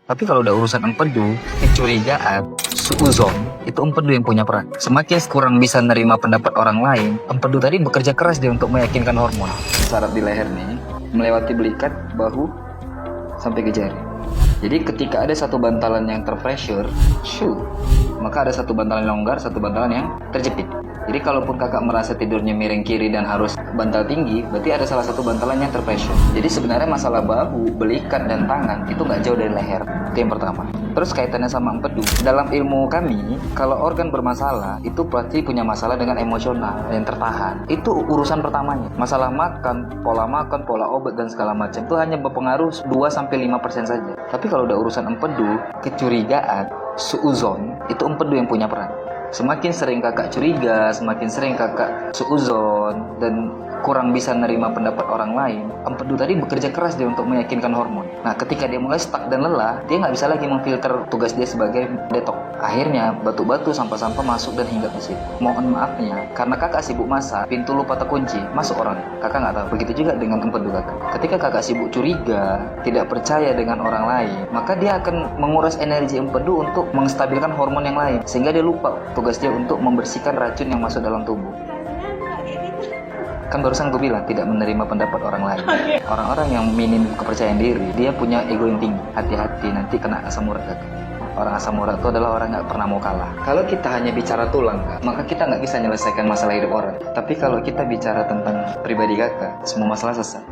Tapi kalau udah urusan empedu, kecurigaan, suuzon, itu empedu yang punya peran. Semakin kurang bisa nerima pendapat orang lain, empedu tadi bekerja keras dia untuk meyakinkan hormon. Saraf di leher nih, melewati belikat, bahu, sampai ke jari. Jadi ketika ada satu bantalan yang terpressure, maka ada satu bantalan yang longgar, satu bantalan yang terjepit. Jadi kalaupun kakak merasa tidurnya miring kiri dan harus bantal tinggi, berarti ada salah satu bantalan yang terpressure. Jadi sebenarnya masalah bahu, belikat, dan tangan itu nggak jauh dari leher. Itu yang pertama. Terus kaitannya sama empedu. Dalam ilmu kami, kalau organ bermasalah, itu berarti punya masalah dengan emosional yang tertahan. Itu urusan pertamanya. Masalah makan, pola obat, dan segala macam itu hanya berpengaruh 2-5% saja. Tapi kalau udah urusan empedu, kecurigaan, suuzon, itu empedu yang punya peran. Semakin sering kakak curiga, semakin sering kakak suuzon, dan kurang bisa nerima pendapat orang lain, empedu tadi bekerja keras dia untuk meyakinkan hormon. Nah, ketika dia mulai stuck dan lelah, dia nggak bisa lagi memfilter tugas dia sebagai detok. Akhirnya, batu-batu, sampah-sampah masuk dan hinggap di situ. Mohon maafnya, karena kakak sibuk masak, pintu lupa terkunci, masuk orang. Kakak nggak tahu. Begitu juga dengan empedu kakak. Ketika kakak sibuk curiga, tidak percaya dengan orang lain, maka dia akan menguras energi empedu untuk menstabilkan hormon yang lain, sehingga dia lupa tugas dia untuk membersihkan racun yang masuk dalam tubuh. Kan barusan gue bilang tidak menerima pendapat orang lain. Orang-orang yang minim kepercayaan diri, dia punya ego yang tinggi. Hati-hati, nanti kena asam urat kakak. Orang asam urat itu adalah orang nggak pernah mau kalah. Kalau kita hanya bicara tulang, maka kita nggak bisa menyelesaikan masalah hidup orang. Tapi kalau kita bicara tentang pribadi kakak, semua masalah selesai.